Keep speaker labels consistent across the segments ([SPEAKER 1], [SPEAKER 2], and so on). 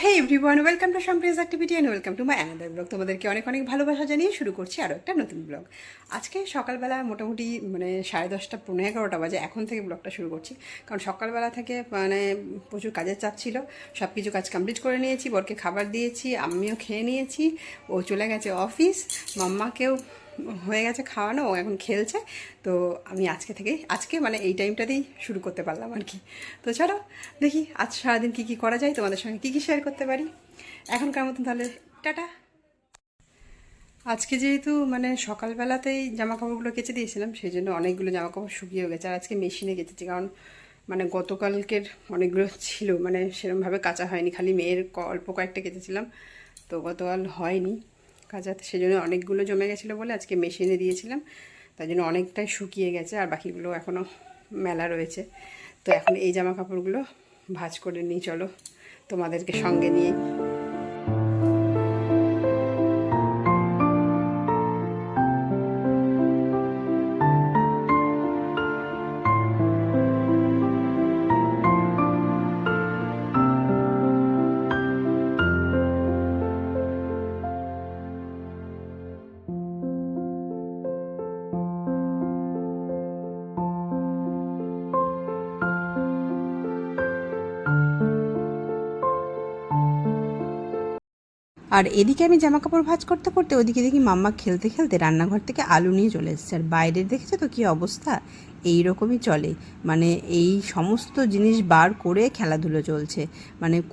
[SPEAKER 1] Hey everyone, welcome to সম্প্রিয়াস activity and welcome to my another blog. তোমাদেরকে অনেক অনেক ভালোবাসা জানিয়ে শুরু করছি আরও একটা নতুন ব্লগ। আজকে সকালবেলা মোটামুটি 10:30 পৌনে 11টা বাজে এখন থেকে ব্লগটা শুরু করছি, কারণ সকালবেলা থেকে প্রচুর কাজের চাপ ছিল। সব কিছু কাজ কমপ্লিট করে নিয়েছি, বরকে খাবার দিয়েছি, আমিও খেয়ে নিয়েছি, ও চলে গেছে অফিস, মাম্মাকেও হয়ে গেছে খাওয়ানো, ও এখন খেলছে। তো আমি আজকে এই টাইমটাতেই শুরু করতে পারলাম আর কি। তো চলো দেখি আজ সারাদিন কী কী করা যায়, তোমাদের সঙ্গে কী কী শেয়ার করতে পারি। এখনকার মতন তাহলে টাটা। আজকে যেহেতু সকালবেলাতেই জামা কাপড়গুলো কেচে দিয়েছিলাম, সেই জন্য অনেকগুলো জামা কাপড় শুকিয়ে গেছে। আর আজকে মেশিনে কেচেছি, কারণ গতকালকের অনেকগুলো ছিল, সেরকমভাবে কাচা হয়নি, খালি মেয়ের অল্প কয়েকটা কেচেছিলাম, তো গতকাল হয়নি কাচাতে, সেই জন্য অনেকগুলো জমে গেছিলো বলে আজকে মেশিনে দিয়েছিলাম, তাই জন্য অনেকটাই শুকিয়ে গেছে, আর বাকিগুলো এখনও মেলা রয়েছে। তো এখন এই জামা কাপড়গুলো ভাঁজ করে নিই, চলো তোমাদেরকে সঙ্গে নিয়ে। আর এদিকে আমি জামা কাপড় ভাঁজ করতে করতে ওদিকে দেখি মাম্মা খেলতে খেলতে রান্নাঘর থেকে আলু নিয়ে চলে এসেছে। আর বাইরের দেখেছো তো কী অবস্থা, এই রকমই চলে, এই সমস্ত জিনিস বার করে খেলাধুলো চলছে,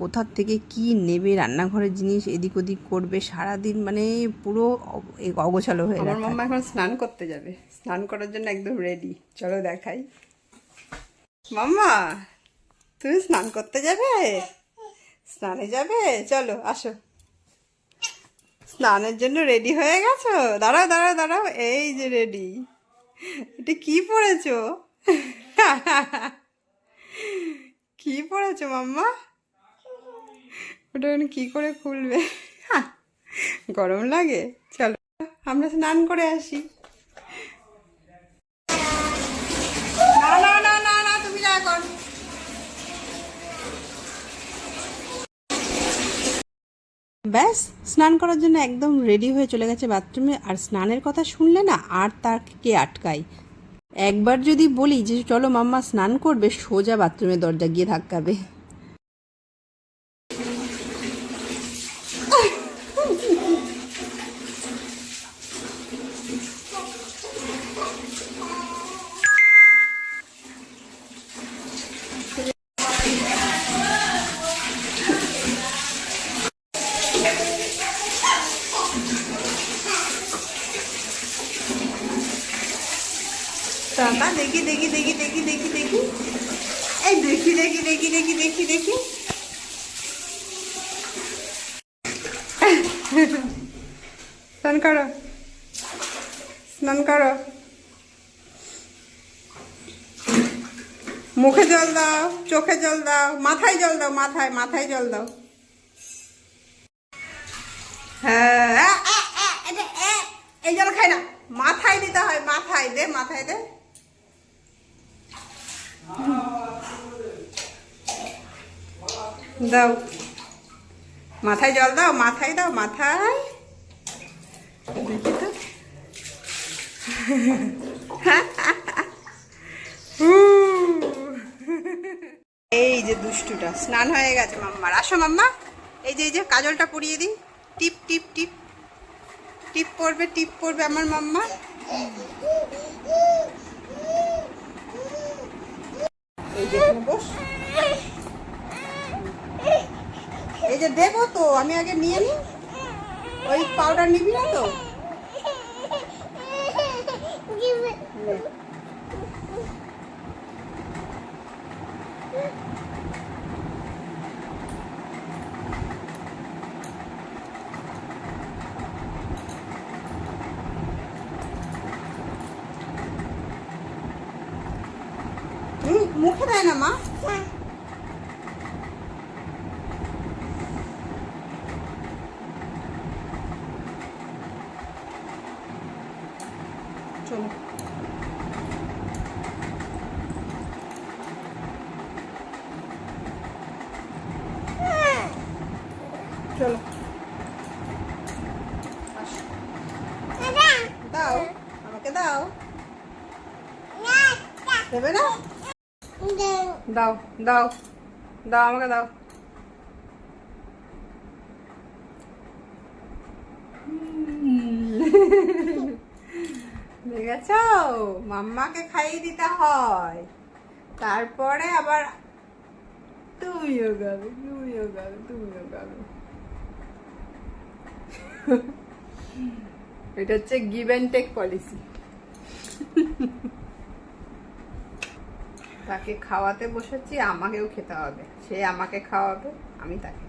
[SPEAKER 1] কোথার থেকে কি নেবে, রান্নাঘরের জিনিস এদিক ওদিক করবে সারাদিন, পুরো অগোছালো হয়ে গেছে। আমার মাম্মা এখন স্নান করতে যাবে, স্নান করার জন্য একদম রেডি, চলো দেখাই। মাম্মা তুমি স্নান করতে যাবে? স্নানে যাবে, চলো আসো। স্নানের জন্য রেডি হয়ে গেছো? দাঁড়াও দাঁড়াও দাঁড়াও, এই যে রেডি। এটা কি পরেছো? কি পরেছো মাম্মা? ওটা কি করে খুলবে? গরম লাগে, চলো আমরা স্নান করে আসি। না না না না না, তুমি যা কর। ব্যাস স্নান করার জন্য একদম রেডি হয়ে চলে গেছে বাথরুমে। আর স্নানের কথা শুনলে না আর তাকে আটকাই, একবার যদি বলি যে চলো মাম্মা স্নান করবে, সোজা বাথরুমের দরজা গিয়ে ধাক্কাবে। দেখি দেখি দেখি দেখি দেখি দেখি, এই দেখি দেখি দেখি দেখি দেখি দেখি, স্নান করো, স্নান করো, মুখে জল দাও, চোখে জল দাও, মাথায় জল দাও, মাথায় মাথায় জল দাও। হ্যাঁ এই জল খাই না, মাথায় দিতে হয়, মাথায় দে, মাথায় দে। দাও মাথায় জল দাও, মাথায় দাও, মাথায়। দেখি তো, এই যে দুষ্টুটা স্নান হয়ে গেছে মাম্মার। আসো মাম্মা, এই যে কাজলটা পরিয়ে দিই, টিপ টিপ টিপ টিপ পড়বে, টিপ পড়বে আমার মাম্মা। এই যে বস, এই যে দেবো তো, আমি আগে নিয়ে নিই। ওই পাউডার নিবি না তো? মুখে দেয় না মা। চলো চলো দাও, আমাকে দাও। দেবে না? দাও দাও দাও, আমাকে দাও। দেখেছ, মাম্মাকে খাইয়ে দিতে হয়, তারপরে আবার তুমিও গাবে, তুমিও গাবে, তুমিও গাবে। এটা হচ্ছে গিভ অ্যান্ড টেক পলিসি। তাকে খাওয়াতে বসেছি, আমাকেও খেতে হবে। সে আমাকে খাওয়াবে, আমি তাকে।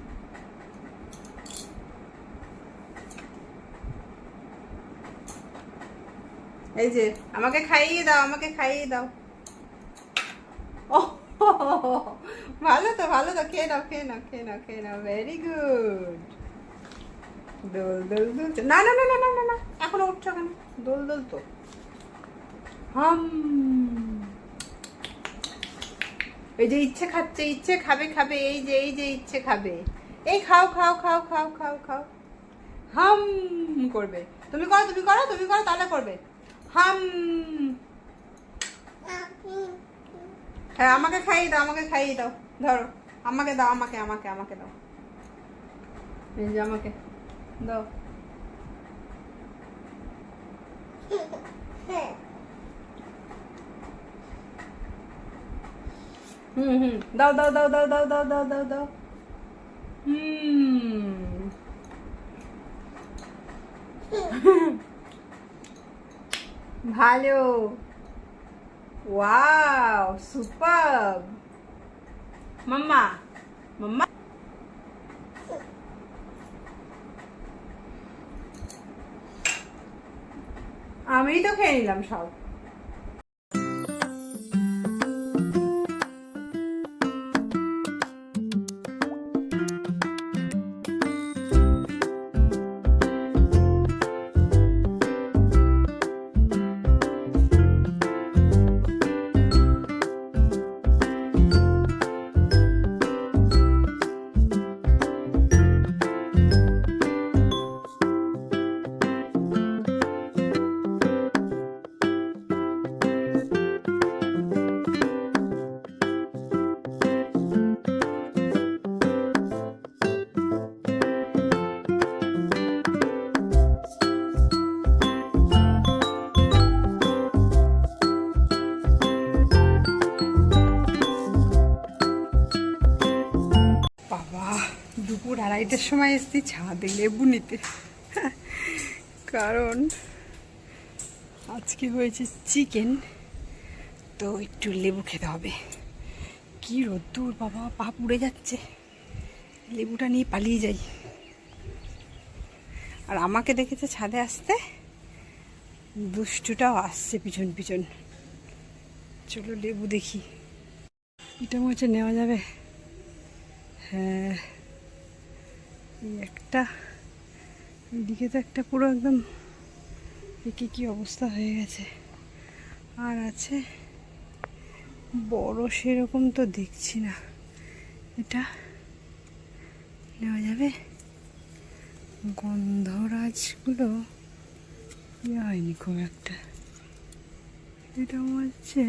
[SPEAKER 1] এই যে আমাকে খাইয়ে দাও, আমাকে খাইয়ে দাও। ও ভালো তো, ভালো তো, খেয়ে নাও, খেয়ে নাও, খেয়ে নাও, খেয়ে নাও। Very good. দোল দোল দোল। না না না না না না না, এখনো উঠছো কেন? দোল দোল তো। হাম। এই যে ইচ্ছে খাচ্ছে, ইচ্ছে খাবে, খাবে, এই যে এই যে ইচ্ছে খাবে। এই খাও খাও খাও খাও খাও খাও। হাম করবে। তুমি করো, তুমি করো, তুমি করো, তাহলে করবে। হাম। হ্যাঁ, আমাকে খাইয়ে দাও, আমাকে খাইয়ে দাও। ধরো, আমাকে দাও, আমাকে আমাকে আমাকে দাও। এই যে আমাকে দাও। দাও দাও দাও দাও দাও দাও দাও দাও দাও। ভালো। ওয়াও, সুপারব। মাম্মা, মাম্মা। আমি তো খেয়ে নিলাম সব। দুপুর 2:30টার সময় এসেছি ছাদে লেবু নিতে, কারণ আজকে হয়েছে চিকেন, তো একটু লেবু খেতে হবে। কি রোদ্দুর বাবা, পা পুড়ে যাচ্ছে। লেবুটা নিয়ে পালিয়ে যাই। আর আমাকে দেখেছে ছাদে আসতে, দুষ্টুটাও আসছে পিছন পিছন। চলো লেবু দেখি, এটা মনে হচ্ছে নেওয়া যাবে। হ্যাঁ, একটা এদিকে তো একটা পুরো একদম একে কি অবস্থা হয়ে গেছে। আর আছে বড় সেরকম তো দেখছি না। এটা নেওয়া যাবে। গন্ধরাজগুলো ইয়ে হয়নি খুব একটা। এটা হচ্ছে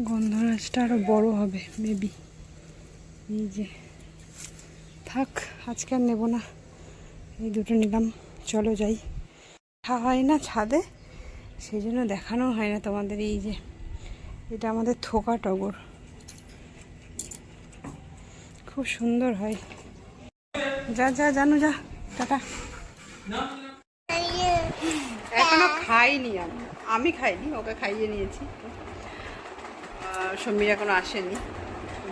[SPEAKER 1] গন্ধরাজটা আরো বড় হবে মেবি। এই যে থাক, আজকে আর নেবো না, এই দুটো নিলাম। চলো যাই। হয় না ছাদে, সেই জন্য দেখানো হয় না তোমাদের। এই যে এটা আমাদের থোকা টগর, খুব সুন্দর হয়। যা যা জানো, যা, টাটা। এখনো খাইনি, আমি খাইনি, ওকে খাইয়ে নিয়েছি। সমীর এখনো আসেনি।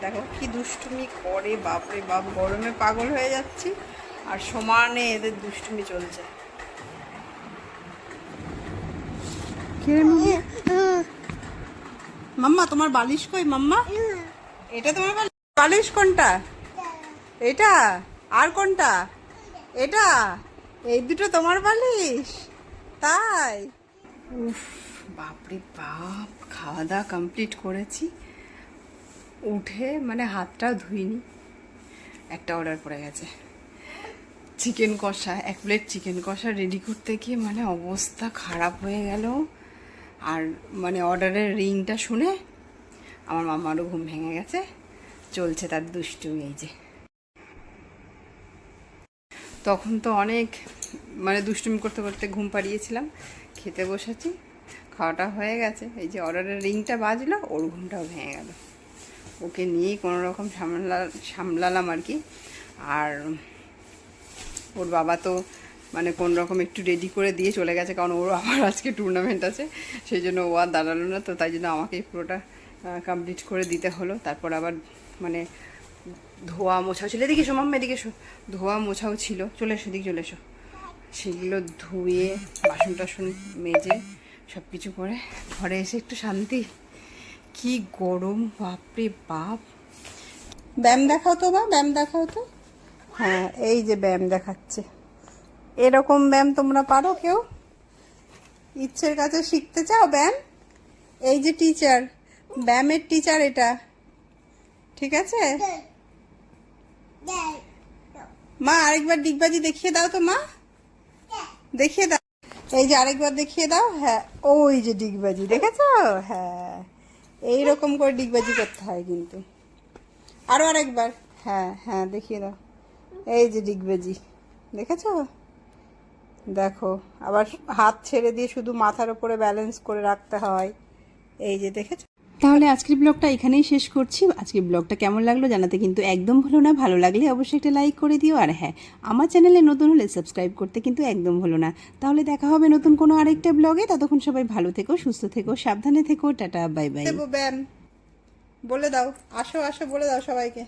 [SPEAKER 1] দেখো কি দুষ্টুমি করে, বাপরে বাপ, গরমে পাগল হয়ে যাচ্ছি আর সমানে এদের দুষ্টুমি চলছে। মাম্মা তোমার বালিশ কই? মাম্মা, এটা তোমার বালিশ? কোনটা? এটা? আর কোনটা? এটা? এই দুটো তোমার বালিশ? তাই? উফ, বাপরে বাপ। খাওয়া দাওয়া কমপ্লিট করেছি, উঠে মানে হাতটাও ধুইনি, একটা অর্ডার পড়ে গেছে চিকেন কষা। 1 প্লেট চিকেন কষা রেডি করতে গিয়ে মানে অবস্থা খারাপ হয়ে গেল। আর মানে অর্ডারের রিংটা শুনে আমার মামারও ঘুম ভেঙে গেছে, চলছে তার দুষ্টুমি। এই যে তখন তো অনেক মানে দুষ্টুমি করতে করতে ঘুম পাড়িয়েছিলাম, খেতে বসেছি, খাওয়াটা হয়ে গেছে, এই যে অর্ডারের রিংটা বাজলো, ওর ঘুমটাও ভেঙে গেল। ওকে নিয়েই কোনো রকম সামলালাম আর কি। আর ওর বাবা তো মানে কোন রকম একটু রেডি করে দিয়ে চলে গেছে, কারণ ওর আবার আজকে টুর্নামেন্ট আছে, সেই জন্য ও আর দাঁড়ালো না, তো তাই জন্য আমাকেই পুরোটা কমপ্লিট করে দিতে হলো। তারপর আবার মানে ধোয়া মোছাও ছিল, এদিকে এসো মাম্মা, এদিকে এসো, ধোয়া মোছাও ছিল, চলে এসো এদিকে চলে এসো, সেগুলো ধুয়ে বাসন টাসন মেজে সব কিছু করে ঘরে এসে একটু শান্তি। কি গরম, বাপরে বাপ। ব্যায়াম দেখাও তো, বা ব্যায়াম দেখাও তো। হ্যাঁ, এই যে ব্যায়াম দেখাচ্ছে। এরকম ব্যায়াম তোমরা পারো কেউ? ইচ্ছের কাছে শিখতে চাও ব্যায়াম? এই যে টিচার, ব্যায়ামের টিচার এটা, ঠিক আছে? মা আরেকবার ডিগবাজি দেখিয়ে দাও তো মা, দেখিয়ে দাও, এই যে আরেকবার দেখিয়ে দাও। হ্যাঁ, ওই যে ডিগবাজি দেখেছো? হ্যাঁ, এইরকম করে ডিগবাজি করতে হয় কিন্তু। আরো আরেকবার, হ্যাঁ হ্যাঁ দেখিয়ে দাও, এই যে ডিগবাজি দেখেছো? দেখো, আবার হাত ছেড়ে দিয়ে শুধু মাথার উপরে ব্যালেন্স করে রাখতে হয়, এই যে দেখেছো? তাহলে আজকের ব্লগটা এখানেই শেষ করছি। আজকের ব্লগটা কেমন লাগলো জানাতে কিন্তু একদম ভুলো না, ভালো লাগলে অবশ্যই একটা লাইক করে দিও। আর হ্যাঁ, আমার চ্যানেলে নতুন হলে সাবস্ক্রাইব করতে কিন্তু একদম ভুলো না। তাহলে দেখা হবে নতুন কোনো আরেকটা ব্লগে, ততক্ষণ সবাই ভালো থেকো, সুস্থ থেকো, সাবধানে থেকো, টাটা, বাই বাই। ব্যায়াম বলে দাও, আসো আসো বলে দাও সবাইকে।